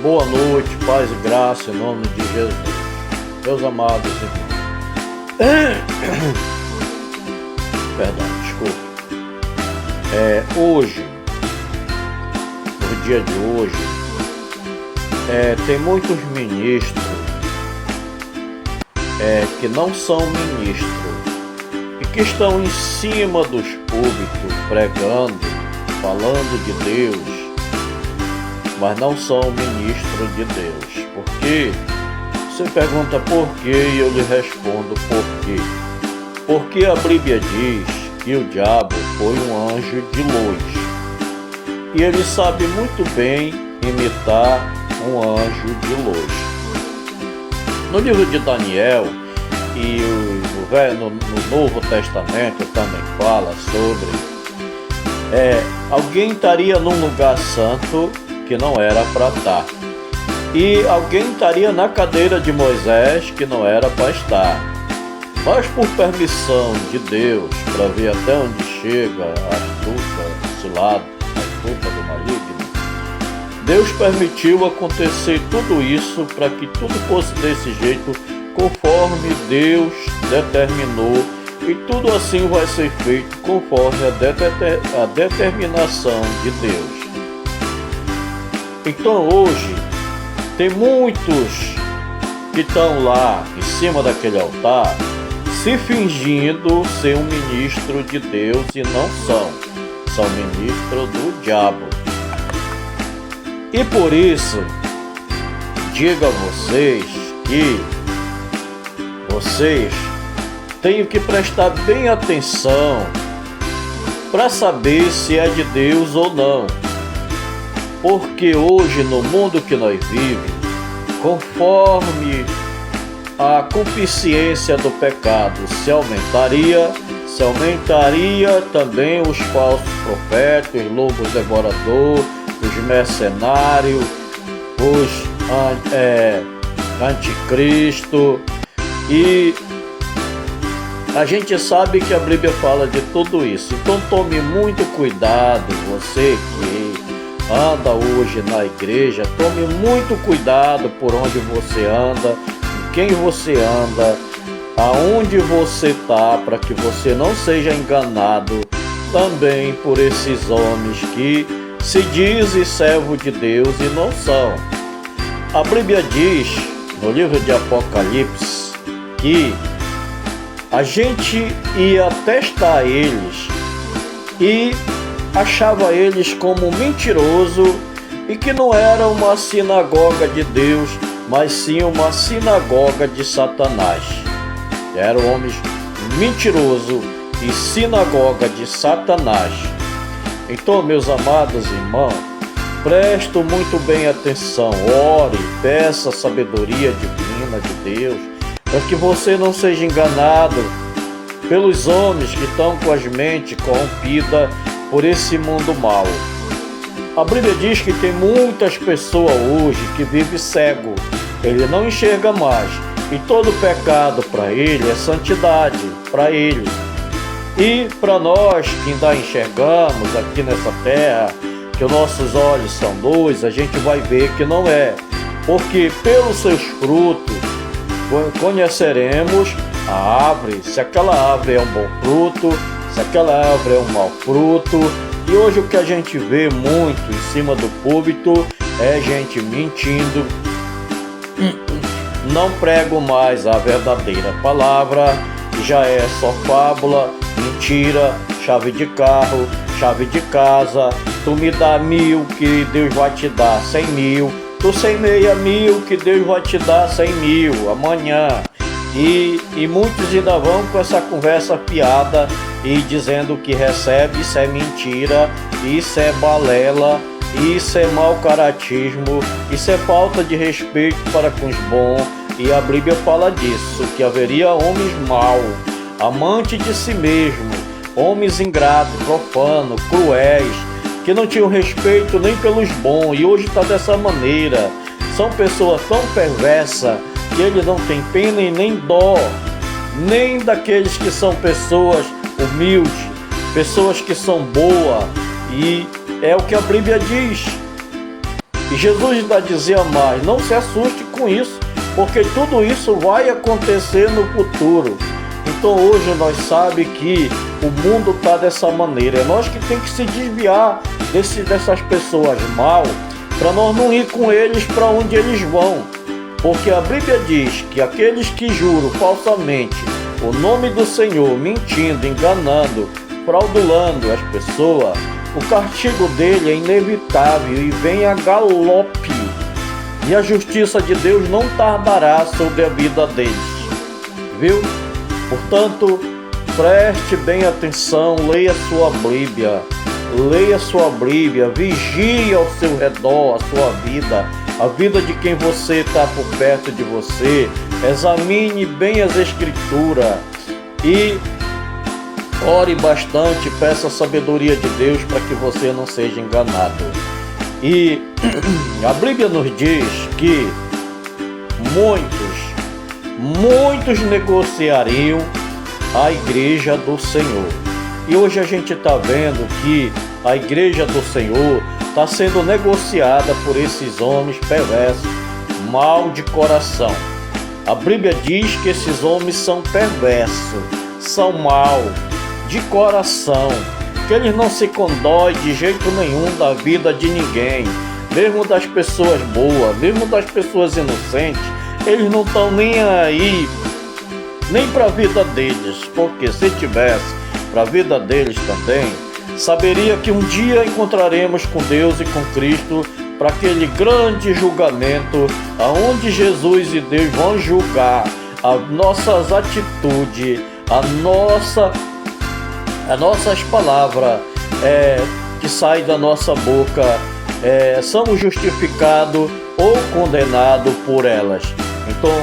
Boa noite, paz e graça em nome de Jesus. Meus amados irmãos. Perdão, desculpa. Hoje, no dia de hoje, tem muitos ministros que não são ministros e que estão em cima dos púlpitos pregando, falando de Deus, mas não são ministros de Deus. Por quê? Você pergunta por quê e eu lhe respondo por quê. Porque a Bíblia diz que o diabo foi um anjo de luz e ele sabe muito bem imitar um anjo de luz. No livro de Daniel e no Novo Testamento também fala sobre alguém estaria num lugar santo que não era para estar, e alguém estaria na cadeira de Moisés que não era para estar. Mas por permissão de Deus, para ver até onde chega a astuta cilada, a astuta do maligno, Deus permitiu acontecer tudo isso para que tudo fosse desse jeito, conforme Deus determinou, e tudo assim vai ser feito conforme a determinação de Deus. Então hoje tem muitos que estão lá em cima daquele altar se fingindo ser um ministro de Deus e não são ministros do diabo. E por isso digo a vocês que vocês têm que prestar bem atenção para saber se é de Deus ou não. Porque hoje, no mundo que nós vivemos, conforme a concupiscência do pecado se aumentaria também os falsos profetas, os lobos devoradores, os mercenários, os anticristo. E a gente sabe que a Bíblia fala de tudo isso. Então tome muito cuidado, você que anda hoje na igreja, tome muito cuidado por onde você anda, com quem você anda, aonde você está, para que você não seja enganado também por esses homens que se dizem servo de Deus e não são. A Bíblia diz no livro de Apocalipse que a gente ia testar eles e achava eles como mentiroso e que não era uma sinagoga de Deus, mas sim uma sinagoga de Satanás. Eram homens mentirosos e sinagoga de Satanás. Então, meus amados irmãos, prestem muito bem atenção, ore, peça a sabedoria divina de Deus, para que você não seja enganado pelos homens que estão com as mentes corrompidas por esse mundo mau. A Bíblia diz que tem muitas pessoas hoje que vivem cego, ele não enxerga mais, e todo pecado para ele é santidade, para ele. E para nós que ainda enxergamos aqui nessa terra, que os nossos olhos são luz, a gente vai ver que não é, porque pelos seus frutos conheceremos a árvore, se aquela árvore é um bom fruto, se aquela árvore é um mau fruto. E hoje o que a gente vê muito em cima do púlpito é gente mentindo, não prego mais a verdadeira palavra, já é só fábula, mentira, chave de carro, chave de casa, tu me dá 1.000 que Deus vai te dar 100.000, tu semeia 1.000 que Deus vai te dar 100.000 amanhã. E muitos ainda vão com essa conversa fiada e dizendo que recebe, isso é mentira, isso é balela, isso é mau caratismo, isso é falta de respeito para com os bons. E a Bíblia fala disso, que haveria homens maus, amantes de si mesmo, homens ingratos, profanos, cruéis, que não tinham respeito nem pelos bons, e hoje está dessa maneira. São pessoas tão perversas que ele não tem pena e nem dó, nem daqueles que são pessoas humildes, pessoas que são boas. E é o que a Bíblia diz. E Jesus ainda dizia mais: não se assuste com isso, porque tudo isso vai acontecer no futuro. Então hoje nós sabemos que o mundo está dessa maneira. É nós que temos que se desviar dessas pessoas mal, para nós não ir com eles para onde eles vão. Porque a Bíblia diz que aqueles que juram falsamente o nome do Senhor, mentindo, enganando, fraudulando as pessoas, o castigo dele é inevitável e vem a galope. E a justiça de Deus não tardará sobre a vida deles. Viu? Portanto, preste bem atenção, leia sua Bíblia. Leia sua Bíblia, vigie ao seu redor a sua vida, a vida de quem você está por perto de você. Examine bem as Escrituras e ore bastante, peça a sabedoria de Deus para que você não seja enganado. E a Bíblia nos diz que muitos negociariam a igreja do Senhor. E hoje a gente está vendo que a igreja do Senhor está sendo negociada por esses homens perversos, mal de coração. A Bíblia diz que esses homens são perversos, são mal de coração, que eles não se condói de jeito nenhum da vida de ninguém, mesmo das pessoas boas, mesmo das pessoas inocentes. Eles não estão nem aí, nem para a vida deles, porque se tivesse para a vida deles também, saberia que um dia encontraremos com Deus e com Cristo para aquele grande julgamento, aonde Jesus e Deus vão julgar as nossas atitudes, as nossas palavras que saem da nossa boca, somos justificados ou condenados por elas. Então,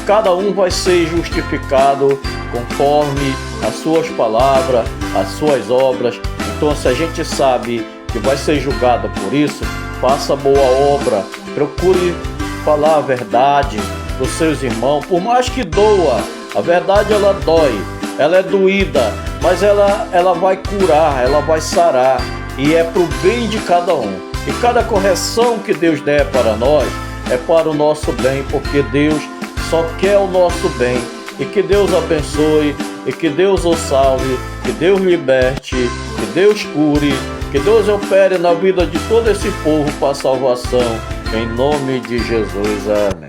cada um vai ser justificado conforme as suas palavras, as suas obras. Então, se a gente sabe que vai ser julgado por isso, faça boa obra, procure falar a verdade para os seus irmãos, por mais que doa. A verdade, ela dói, ela é doída, mas ela vai curar, ela vai sarar, e é para o bem de cada um. E cada correção que Deus der para nós é para o nosso bem, porque Deus só quer o nosso bem. E que Deus abençoe, e que Deus o salve, que Deus liberte, que Deus cure, que Deus opere na vida de todo esse povo para a salvação, em nome de Jesus. Amém.